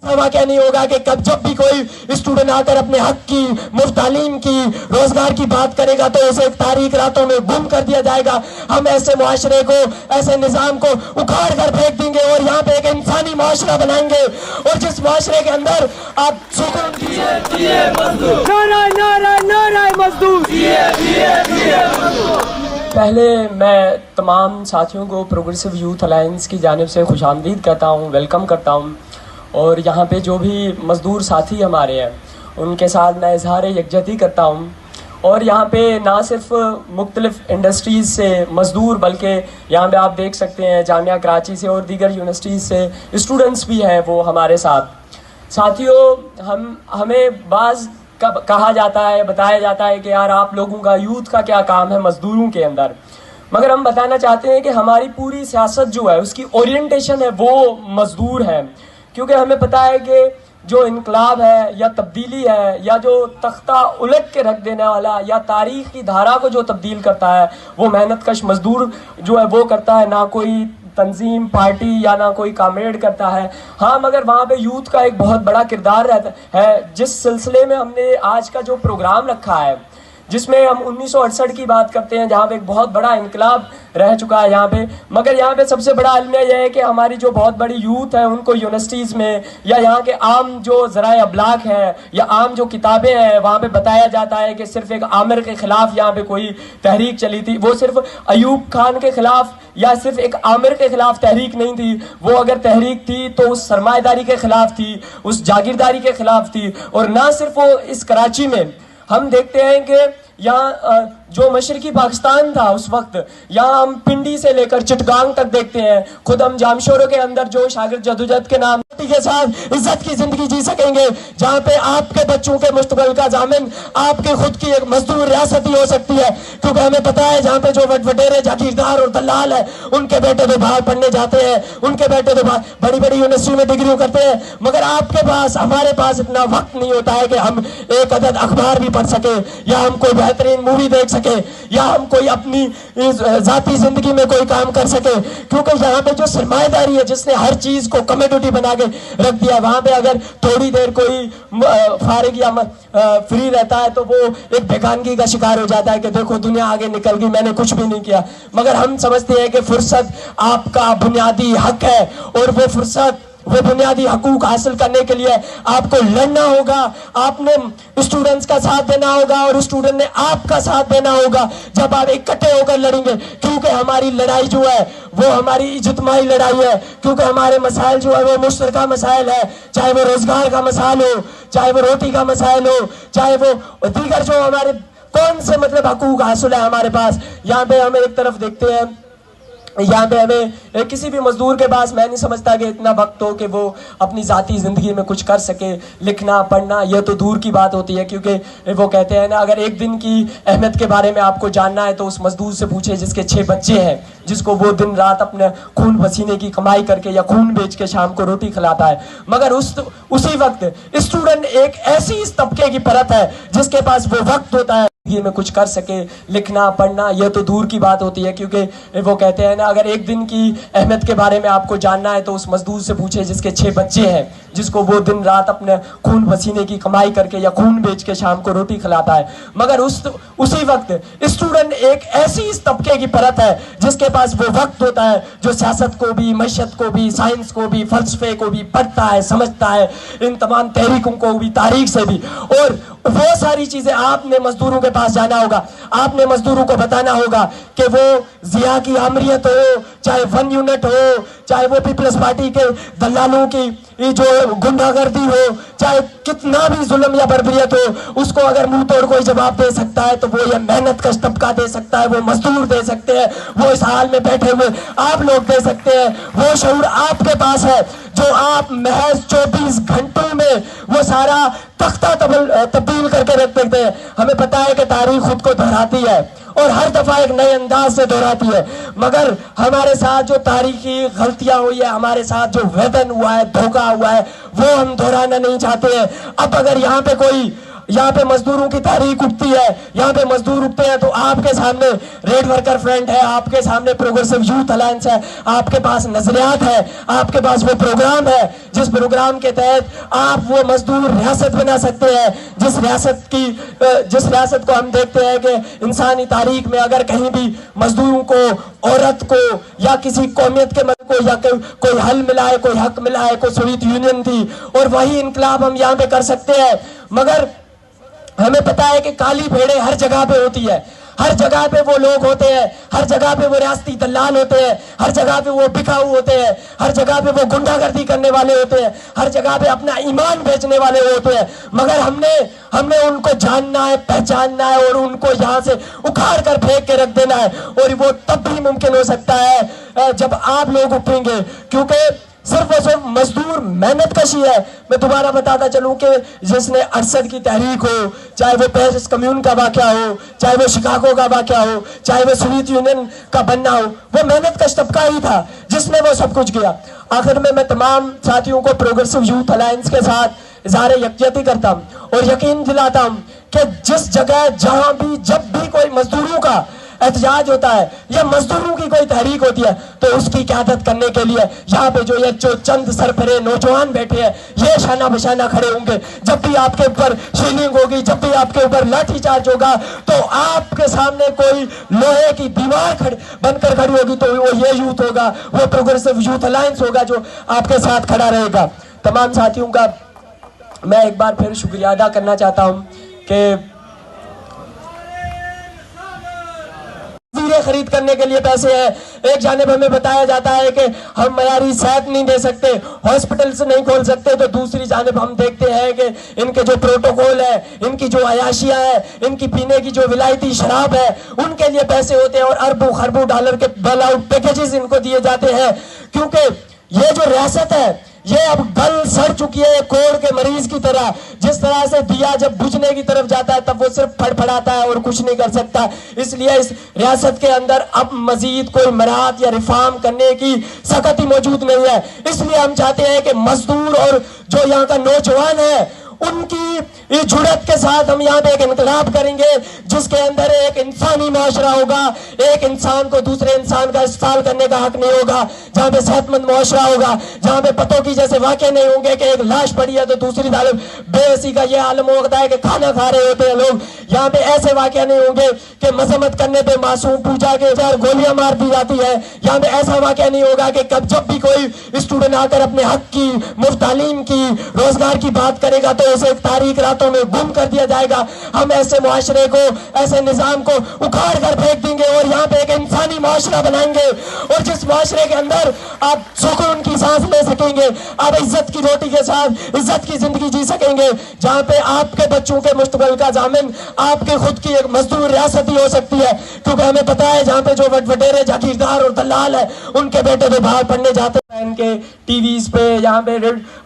वाक़या नहीं होगा कि कब जब भी कोई स्टूडेंट आकर अपने हक की, मुफ्त तालीम की, रोजगार की बात करेगा तो उसे तारीख रातों में गुम कर दिया जाएगा। हम ऐसे मुआशरे को, ऐसे निज़ाम को उखाड़ कर फेंक देंगे और यहाँ पे एक इंसानी मुआशरा बनाएंगे, और जिस मुआशरे के अंदर आप सुकून पहले मैं तमाम साथियों को प्रोग्रेसिव यूथ अलायंस की जानिब से खुशामदीद कहता हूँ, वेलकम करता हूँ। और यहाँ पे जो भी मज़दूर साथी हमारे हैं उनके साथ मैं इजहार यकजहती करता हूँ। और यहाँ पे ना सिर्फ मुख्तलिफ़ इंडस्ट्रीज़ से मज़दूर, बल्कि यहाँ पे आप देख सकते हैं जामिया कराची से और दीगर यूनिवर्सिटीज़ से स्टूडेंट्स भी हैं वो हमारे साथ। साथियों, हमें बाज़ कहा जाता है, बताया जाता है कि यार आप लोगों का, यूथ का क्या काम है मज़दूरों के अंदर, मगर हम बताना चाहते हैं कि हमारी पूरी सियासत जो है उसकी ओरिएंटेशन है वो मज़दूर है। क्योंकि हमें पता है कि जो इनकलाब है या तब्दीली है या जो तख्ता उलट के रख देने वाला या तारीख़ की धारा को जो तब्दील करता है वो मेहनत कश मज़दूर जो है वो करता है, ना कोई तंजीम, पार्टी या ना कोई कामरेड करता है। हाँ, मगर वहाँ पे यूथ का एक बहुत बड़ा किरदार रहता है। जिस सिलसिले में हमने आज का जो प्रोग्राम रखा है जिसमें हम 1968 की बात करते हैं, जहाँ पे एक बहुत बड़ा इनकलाब रह चुका है यहाँ पे, मगर यहाँ पे सबसे बड़ा अलमिया यह है कि हमारी जो बहुत बड़ी यूथ है उनको यूनिवर्सिटीज़ में या यहाँ के आम जो ज़राए अबलाग हैं या आम जो किताबें हैं वहाँ पे बताया जाता है कि सिर्फ एक आमिर के ख़िलाफ़ यहाँ पे कोई तहरीक चली थी। वो सिर्फ अयूब खान के ख़िलाफ़ या सिर्फ एक आमिर के ख़िलाफ़ तहरीक नहीं थी, वो अगर तहरीक थी तो उस सरमाएदारी के ख़िलाफ़ थी, उस जागीरदारी के ख़िलाफ़ थी। और ना सिर्फ वो इस कराची में हम देखते हैं कि यहाँ जो मशरकी पाकिस्तान था उस वक्त, यहाँ हम पिंडी से लेकर चिटगांग तक देखते हैं। खुद हम जामशोरों के अंदर जो शागिर्द जदोजहद के नाम के साथ इज्जत की जिंदगी जी सकेंगे, जहाँ पे आपके बच्चों के मुस्तकबिल का जामिन आपके खुद की एक मजदूर रियासत ही हो सकती है। क्योंकि हमें पता है जहाँ पे जो वटेरे जागीरदार और दलाल है उनके बेटे तो बाहर पढ़ने जाते हैं, उनके बेटे तो बड़ी बड़ी यूनिवर्सिटी में डिग्री करते हैं, मगर आपके पास, हमारे पास इतना वक्त नहीं होता है कि हम एक अदद अखबार भी पढ़ सके या हम कोई बेहतरीन मूवी देख सके या हम कोई अपनी जाती जिंदगी में कोई काम कर सके। क्योंकि यहाँ पे जो सरमाएदारी है जिसने हर चीज को कमोडिटी बना के रख दिया, वहां पे अगर थोड़ी देर कोई फारिग या फ्री रहता है तो वो एक बेगानगी का शिकार हो जाता है कि देखो दुनिया आगे निकल गई, मैंने कुछ भी नहीं किया। मगर हम समझते हैं कि फुर्सत आपका बुनियादी हक है और वो फुर्सत, वो बुनियादी हकूक हासिल करने के लिए आपको लड़ना होगा, आपने स्टूडेंट्स का साथ देना होगा और स्टूडेंट ने आपका साथ देना होगा जब आप इकट्ठे होकर लड़ेंगे। क्योंकि हमारी लड़ाई जो है वो हमारी इज्तिमाई लड़ाई है, क्योंकि हमारे मसाइल जो है वो मुश्तरका मसाइल है, चाहे वो रोजगार का मसाइल हो, चाहे वो रोटी का मसाइल हो, चाहे वो दीगर जो हमारे कौन से मतलब हकूक हासिल है हमारे पास। यहाँ पे हमें एक तरफ देखते हैं, यहाँ पे हमें किसी भी मजदूर के पास मैं नहीं समझता कि इतना वक्त हो कि वो अपनी ज़ाती ज़िंदगी में कुछ कर सके। लिखना पढ़ना यह तो दूर की बात होती है, क्योंकि वो कहते हैं ना, अगर एक दिन की अहमियत के बारे में आपको जानना है तो उस मजदूर से पूछे जिसके 6 बच्चे हैं, जिसको वो दिन रात अपने खून पसीने की कमाई करके या खून बेच के शाम को रोटी खिलाता है। मगर उसी वक्त स्टूडेंट एक ऐसी इस तबके की परत है जिसके पास वो वक्त होता है में कुछ कर सके। लिखना पढ़ना यह तो दूर की बात होती है, क्योंकि वो कहते हैं ना, अगर एक दिन की अहमियत के बारे में आपको जानना है तो उस मजदूर से पूछे जिसके 6 बच्चे हैं, जिसको वो दिन रात अपने खून पसीने की कमाई करके या खून बेच के शाम को रोटी खिलाता है। मगर उसी वक्त स्टूडेंट एक ऐसी इस तबके की परत है जिसके पास वो वक्त होता है जो सियासत को भी, मईशत को भी, साइंस को भी, फलसफे को भी पढ़ता है, समझता है, इन तमाम तहरीकों को भी, तारीख से भी। और वो सारी चीजें आपने मजदूरों के पास जाना होगा, आपने मजदूरों को बताना होगा कि वो जिया की आमरीत हो, चाहे 1 यूनिट हो, चाहे वो पीपल्स पार्टी के दलालों की जो गुंडागर्दी हो, चाहे कितना भी जुल्म या बर्बरियत हो, उसको अगर मुंह तोड़ कोई जवाब दे सकता है तो वो ये मेहनत कश तबका दे सकता है, वो मजदूर दे सकते हैं, वो इस हाल में बैठे हुए आप लोग दे सकते हैं। वो शऊर आपके पास है जो आप महज 24 घंटों में वो सारा तख्ता तब्दील करके रख देते हैं। हमें पता है कि तारीख खुद को दोहराती है और हर दफा एक नए अंदाज से दोहराती है, मगर हमारे साथ जो तारीखी गलतियां हुई है, हमारे साथ जो वेदन हुआ है, धोखा हुआ है, वो हम दोहराना नहीं चाहते हैं। अब अगर यहाँ पे कोई यहाँ पे मजदूरों की तहरीक उठती है, यहाँ पे मजदूर उठते हैं, तो आपके सामने रेड वर्कर फ्रंट है, आपके सामने प्रोग्रेसिव यूथ अलायंस है, आपके पास नजरियात है, आपके पास वो प्रोग्राम है जिस प्रोग्राम के तहत आप वो मजदूर रियासत बना सकते हैं, जिस रियासत को हम देखते हैं कि इंसानी तारीख में अगर कहीं भी मजदूरों को, औरत को या किसी कौमियत के मर्द को या कोई हल मिला है, कोई हक मिला है, कोई सोवियत यूनियन थी, और वही इनकलाब हम यहाँ पे कर सकते हैं। मगर हमें पता है कि काली भेड़ें हर जगह पे होती है, हर जगह पे वो लोग होते हैं, हर जगह पे वो रियासती दलाल होते हैं, हर जगह पे वो बिकाऊ होते हैं, हर जगह पे वो गुंडागर्दी करने वाले होते हैं, हर जगह पे अपना ईमान बेचने वाले होते हैं। मगर हमने उनको जानना है, पहचानना है और उनको यहाँ से उखाड़ कर फेंक के रख देना है। और वो तब भी मुमकिन हो सकता है जब आप लोग उठेंगे, क्योंकि सिर्फ और सिर्फ मजदूर मेहनत कशी है। मैं दोबारा बताता चलूं कि जिसने 68 की तहरीक हो, चाहे वो पेरिस कम्यून का वाक़या हो, चाहे वो शिकागो का वाक़या हो, चाहे वो सोवियत यूनियन का बनना हो, वो मेहनत कश तबका ही था जिसने वो सब कुछ किया। आखिर में मैं तमाम साथियों को प्रोग्रेसिव यूथ अलायंस के साथ इज़हार यकजहती करता हूँ और यकीन दिलाता हूँ कि जिस जगह जहाँ भी जब भी कोई मजदूरों का एहतजाज होता है या मजदूरों की कोई तहरीक होती है, तो उसकी क़यादत करने के लिए यहाँ पे जो चंद सरफरे नौजवान बैठे हैं, ये शाना बशाना खड़े होंगे। जब भी आपके ऊपर शीलिंग होगी, जब भी आपके ऊपर लाठीचार्ज होगा, तो आपके सामने कोई लोहे की दीवार बनकर खड़ी होगी, तो वो ये यूथ होगा, वो प्रोग्रेसिव यूथ अलायंस होगा जो आपके साथ खड़ा रहेगा। तमाम साथियों का मैं एक बार फिर शुक्रिया अदा करना चाहता हूँ कि खरीद करने के लिए पैसे हैं। एक जानिब हमें बताया जाता है कि हम मयारी सेहत नहीं दे सकते, हॉस्पिटल से नहीं खोल सकते, तो दूसरी जानिब हम देखते हैं कि इनके जो प्रोटोकॉल है, इनकी जो अयाशियां है, इनकी पीने की जो विलायती शराब है, उनके लिए पैसे होते हैं और अरबों खरबों डॉलर के बेल आउट पैकेजेस इनको दिए जाते हैं। क्योंकि ये जो रियासत है ये अब गल सड़ चुकी है कोड़ के मरीज की तरह। जिस तरह से दिया जब बुझने की तरफ जाता है तब वो सिर्फ फड़फड़ाता है और कुछ नहीं कर सकता। इसलिए इस रियासत के अंदर अब मजीद कोई मराहत या रिफॉर्म करने की सकती मौजूद नहीं है। इसलिए हम चाहते हैं कि मजदूर और जो यहाँ का नौजवान है उनकी जुड़त के साथ हम यहाँ पे एक इनकलाब करेंगे जिसके अंदर एक इंसानी माशरा होगा, एक इंसान को दूसरे इंसान का इस्तेमाल करने का हक नहीं होगा, जहाँ पे सेहतमंद माशरा होगा, जहाँ पे पतों की जैसे वाक़े नहीं होंगे कि एक लाश पड़ी है तो दूसरी तालिब बेहसी का ये आलम होता है कि खाना खा रहे होते हैं लोग। यहाँ पे ऐसे वाक़े नहीं होंगे कि मजम्मत करने पे मासूम पूजा के चार गोलियां मार दी जाती है। यहाँ पे ऐसा वाक़या नहीं होगा कि कब जब भी कोई स्टूडेंट आकर अपने हक की, मुफ्त तालीम की, रोजगार की बात करेगा तो उसे एक तारीख रातों में गुम कर दिया जाएगा। हम ऐसे मुआशरे को, ऐसे निजाम को उखाड़ कर फेंक देंगे और यहाँ पे एक इंसानी मुआशरा बनाएंगे और जिस मुआशरे के अंदर आप सुकून की सांस ले सकेंगे, आप इज्जत की रोटी के साथ इज्जत की जिंदगी जी सकेंगे, जहाँ पे आपके बच्चों के मुस्तकबिल का जामिन आपके खुद की एक मजदूर रियासत ही हो सकती है। क्योंकि हमें पता है जहाँ पे जो वटेरे जागीरदार और दलाल है उनके बेटे तो बाहर पढ़ने जाते हैं, इनके टीवीज पे यहाँ पे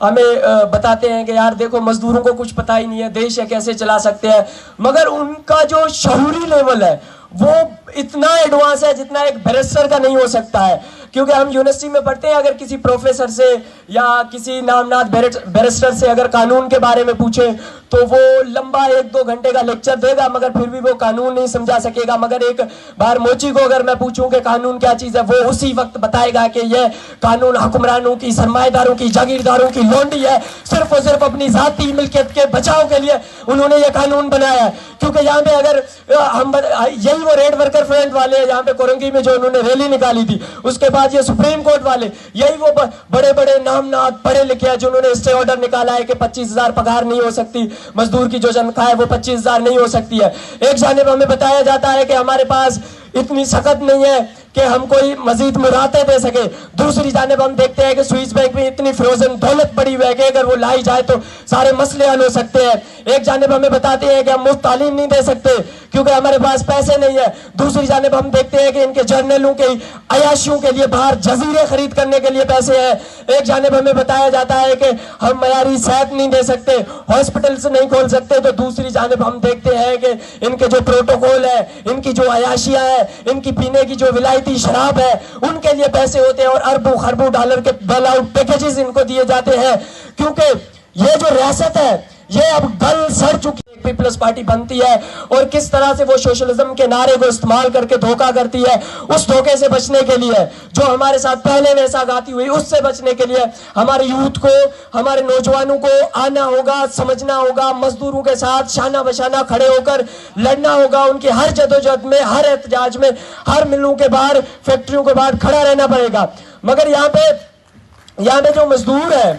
हमें बताते हैं कि यार देखो मजदूरों को कुछ पता ही नहीं है, देश है कैसे चला सकते हैं। मगर उनका जो शऊरी लेवल है वो इतना एडवांस है जितना एक बैरिस्टर का नहीं हो सकता है। क्योंकि हम यूनिवर्सिटी में पढ़ते हैं, अगर किसी प्रोफेसर से या किसी नामनाद बैरिस्टर से अगर कानून के बारे में पूछे तो वो लंबा 1-2 घंटे का लेक्चर देगा मगर फिर भी वो कानून नहीं समझा सकेगा। मगर एक बार मोची को अगर मैं पूछूं कि कानून क्या चीज़ है, वो उसी वक्त बताएगा कि ये कानून हुक्मरानों की, सरमाएदारों की, जागीरदारों की लौंडी है। सिर्फ और सिर्फ अपनी जाती मिल्कियत के बचाव के लिए उन्होंने ये कानून बनाया है। क्योंकि यहाँ पे अगर हम यही वो रेड वर्कर फ्रंट वाले यहाँ पे कोरंगी में जो उन्होंने रैली निकाली थी, उसके बाद ये सुप्रीम कोर्ट वाले, यही वो बड़े बड़े नामनाद पढ़े लिखे हैं जिन्होंने स्टे ऑर्डर निकाला है कि 25,000 पगार नहीं हो सकती, मजदूर की जो तनख्वाह है वो 25,000 नहीं हो सकती है। एक जानिब हमें बताया जाता है कि हमारे पास इतनी सख्त नहीं है कि हम कोई मजीद मुराते दे सके, दूसरी जानिब हम देखते हैं कि स्विस बैंक में इतनी फ्रोजन दौलत पड़ी हुई है कि अगर वो लाई जाए तो सारे मसले हल हो सकते हैं। एक जानिब हमें बताते हैं कि हम मुफ्त तालीम नहीं दे सकते क्योंकि हमारे पास पैसे नहीं है, दूसरी जानिब हम देखते हैं कि इनके जर्नलों के अयाशियों के लिए बाहर जजीरे खरीद करने के लिए पैसे हैं। एक जानिब हमें बताया जाता है कि हम मयारी सेहत नहीं दे सकते, हॉस्पिटल से नहीं खोल सकते, तो दूसरी जानिब हम देखते हैं कि इनके जो प्रोटोकॉल है, इनकी जो अयाशियां है, इनकी पीने की जो विलायती शराब है, उनके लिए पैसे होते हैं और अरबों खरबों डॉलर के बेल आउट पैकेजेस इनको दिए जाते हैं। क्योंकि ये जो रियासत है یہ اب گل سڑ چکی ہے. پیپلز پارٹی بنتی ہے اور کس طرح سے وہ سوشلزم کے نعرے کو استعمال کر کے دھوکہ کرتی ہے. اس دھوکے سے بچنے کے لیے جو ہمارے ساتھ پہلے ویسا گاتی ہوئی, اس سے بچنے کے لیے ہمارے یوتھ کو, ہمارے نوجوانوں کو آنا ہوگا, سمجھنا ہوگا, مزدوروں کے ساتھ شانہ بشانہ کھڑے ہو کر لڑنا ہوگا. ان کی ہر جدوجہد میں, ہر احتجاج میں, ہر ملوں کے باہر, فیکٹریوں کے باہر کھڑا رہنا پڑے گا. مگر یہاں پہ جو مزدور ہیں,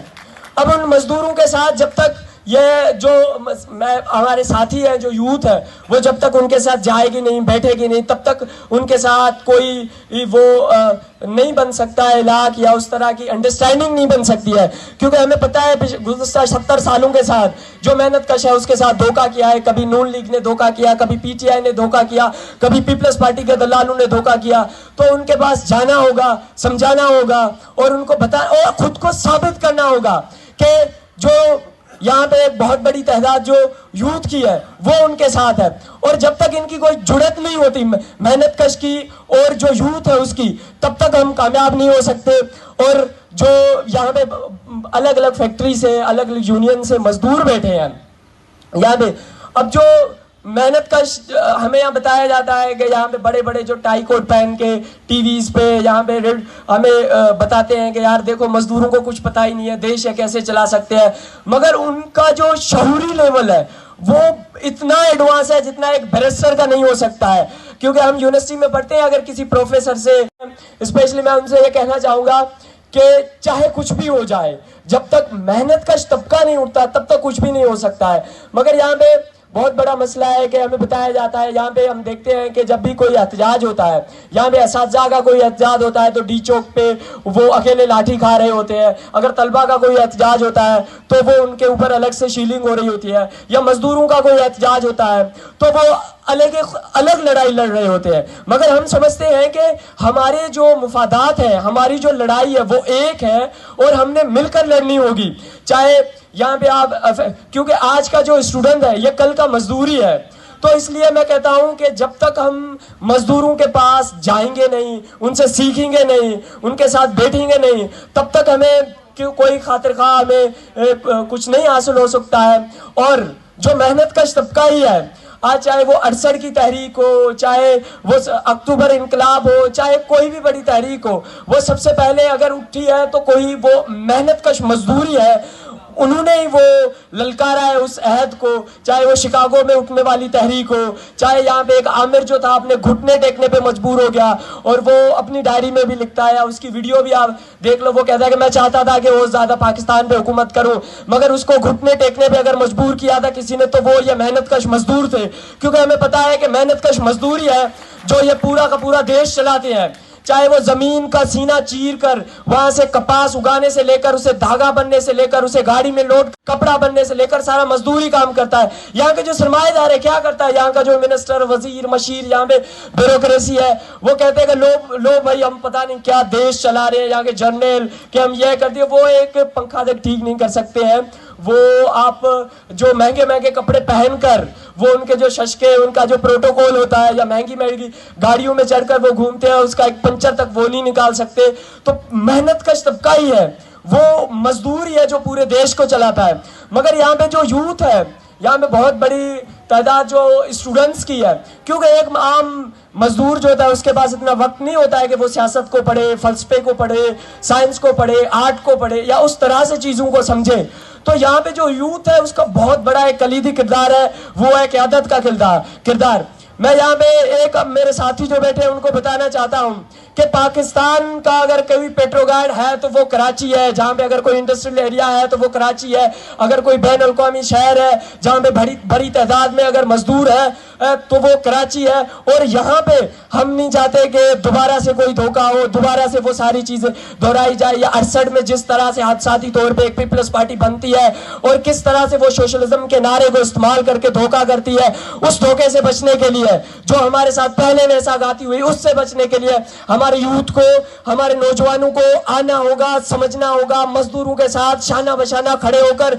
اب ان مزدوروں کے ساتھ جب تک یہ جو ہمارے ساتھی ہیں, جو یوتھ ہے, وہ جب تک ان کے ساتھ جائے گی نہیں, بیٹھے گی نہیں, تب تک ان کے ساتھ کوئی وہ نہیں بن سکتا ہے علاقہ, یا اس طرح کی انڈرسٹینڈنگ نہیں بن سکتی ہے. کیونکہ ہمیں پتہ ہے گزشتہ 70 سالوں کے ساتھ جو محنت کش ہے اس کے ساتھ دھوکہ کیا ہے. کبھی نون لیگ نے دھوکہ کیا, کبھی پی ٹی آئی نے دھوکہ کیا, کبھی پیپلز پارٹی کے دلالوں نے دھوکہ کیا. تو ان کے پاس جانا ہوگا, سمجھانا ہوگا, اور ان کو اور خود کو ثابت کرنا ہوگا کہ جو یہاں پہ ایک بہت بڑی تعداد جو یوتھ کی ہے وہ ان کے ساتھ ہے. اور جب تک ان کی کوئی جڑت نہیں ہوتی محنت کش کی اور جو یوتھ ہے اس کی, تب تک ہم کامیاب نہیں ہو سکتے. اور جو یہاں پہ الگ الگ فیکٹری سے, الگ الگ یونین سے مزدور بیٹھے ہیں یہاں پہ, اب جو محنت کش ہمیں یہاں بتایا جاتا ہے کہ یہاں پہ بڑے بڑے جو ٹائی کوٹ پہن کے ٹی ویز پہ یہاں پہ ہمیں بتاتے ہیں کہ یار دیکھو مزدوروں کو کچھ پتہ ہی نہیں ہے, دیش ہے کیسے چلا سکتے ہیں. مگر ان کا جو شعوری لیول ہے وہ اتنا ایڈوانس ہے جتنا ایک بیرسٹر کا نہیں ہو سکتا ہے. کیونکہ ہم یونیورسٹی میں پڑھتے ہیں, اگر کسی پروفیسر سے اسپیشلی میں ان سے یہ کہنا چاہوں گا کہ چاہے کچھ بھی ہو جائے, جب تک محنت کش طبقہ نہیں اٹھتا تب تک کچھ بھی نہیں ہو سکتا ہے. مگر یہاں پہ بہت بڑا مسئلہ ہے کہ ہمیں بتایا جاتا ہے, یہاں پہ ہم دیکھتے ہیں کہ جب بھی کوئی احتجاج ہوتا ہے, یہاں پہ اساتذہ کا کوئی احتجاج ہوتا ہے تو ڈی چوک پہ وہ اکیلے لاٹھی کھا رہے ہوتے ہیں. اگر طلبہ کا کوئی احتجاج ہوتا ہے تو وہ ان کے اوپر الگ سے شیلنگ ہو رہی ہوتی ہے. یا مزدوروں کا کوئی احتجاج ہوتا ہے تو وہ الگ لڑائی لڑ رہے ہوتے ہیں. مگر ہم سمجھتے ہیں کہ ہمارے جو مفادات ہیں, ہماری جو لڑائی ہے وہ ایک ہے اور ہم نے مل کر لڑنی ہوگی. چاہے یہاں پہ آپ, کیونکہ آج کا جو اسٹوڈنٹ ہے یہ کل کا مزدور ہی ہے. تو اس لیے میں کہتا ہوں کہ جب تک ہم مزدوروں کے پاس جائیں گے نہیں, ان سے سیکھیں گے نہیں, ان کے ساتھ بیٹھیں گے نہیں, تب تک ہمیں کوئی خاطر خواہ ہمیں کچھ نہیں حاصل ہو سکتا ہے. اور جو محنت کش طبقہ ہی ہے آج, چاہے وہ 68 کی تحریک ہو, چاہے وہ اکتوبر انقلاب ہو, چاہے کوئی بھی بڑی تحریک ہو, وہ سب سے پہلے اگر اٹھی ہے تو کوئی وہ محنت کش مزدور ہی ہے. انہوں نے ہی وہ للکارا ہے اس عہد کو, چاہے وہ شکاگو میں اٹھنے والی تحریک ہو, چاہے یہاں پہ ایک عامر جو تھا اپنے گھٹنے ٹیکنے پہ مجبور ہو گیا, اور وہ اپنی ڈائری میں بھی لکھتا ہے, اس کی ویڈیو بھی آپ دیکھ لو, وہ کہتا ہے کہ میں چاہتا تھا کہ وہ زیادہ پاکستان پہ حکومت کروں, مگر اس کو گھٹنے ٹیکنے پہ اگر مجبور کیا تھا کسی نے تو وہ یہ محنت کش مزدور تھے. کیونکہ ہمیں پتا ہے کہ محنت کش مزدور ہی ہے جو یہ پورا کا پورا دیش چلاتے ہیں. چاہے وہ زمین کا سینہ چیر کر وہاں سے کپاس اگانے سے لے کر اسے دھاگا بننے سے لے کر اسے گاڑی میں لوڈ کپڑا بننے سے لے کر سارا مزدوری کام کرتا ہے. یہاں کے جو سرمایہ دار ہے کیا کرتا ہے, یہاں کا جو منسٹر, وزیر, مشیر, یہاں پہ بیوروکریسی ہے, وہ کہتے ہیں کہ لو بھائی ہم پتہ نہیں کیا دیش چلا رہے ہیں, یہاں کے جرنیل کہ ہم یہ کر دیے. وہ ایک پنکھا تک ٹھیک نہیں کر سکتے ہیں. وہ آپ جو مہنگے کپڑے پہن کر وہ ان کے جو ششکے, ان کا جو پروٹوکول ہوتا ہے, یا مہنگی گاڑیوں میں چڑھ کر وہ گھومتے ہیں, اس کا ایک پنچر تک وہ نہیں نکال سکتے. تو محنت کش طبقہ ہی ہے, وہ مزدور ہی ہے جو پورے دیش کو چلاتا ہے. مگر یہاں پہ جو یوتھ ہے, یہاں پہ بہت بڑی تعداد جو اسٹوڈنٹس کی ہے, کیونکہ ایک عام مزدور جو ہوتا ہے اس کے پاس اتنا وقت نہیں ہوتا ہے کہ وہ سیاست کو پڑھے, فلسفے کو پڑھے, سائنس کو پڑھے, آرٹ کو پڑھے, یا اس طرح سے چیزوں کو سمجھے. تو یہاں پہ جو یوتھ ہے اس کا بہت بڑا ایک کلیدی کردار ہے, وہ ہے قیادت کا کردار. میں یہاں پہ ایک میرے ساتھی جو بیٹھے ہیں ان کو بتانا چاہتا ہوں کہ پاکستان کا اگر کوئی پیٹروگارڈ ہے تو وہ کراچی ہے, جہاں پہ اگر کوئی انڈسٹریل ایریا ہے تو وہ کراچی ہے. اگر کوئی بین الاقوامی شہر ہے جہاں پہ بڑی تعداد میں اگر مزدور ہے تو وہ کراچی ہے. اور یہاں پہ ہم نہیں چاہتے کہ دوبارہ سے کوئی دھوکہ ہو, دوبارہ سے وہ ساری چیزیں دہرائی جائے. یا 68 میں جس طرح سے حادثاتی طور پہ ایک پیپلز پارٹی بنتی ہے اور کس طرح سے وہ سوشلزم کے نعرے کو استعمال کر کے دھوکہ کرتی ہے, اس دھوکے سے بچنے کے لیے جو ہمارے ساتھ پہلے ویسا گاتی ہوئی, اس سے بچنے کے لیے ہمارے یوتھ کو, ہمارے نوجوانوں کو آنا ہوگا, سمجھنا ہوگا, مزدوروں کے ساتھ شانہ بشانہ کھڑے ہو کر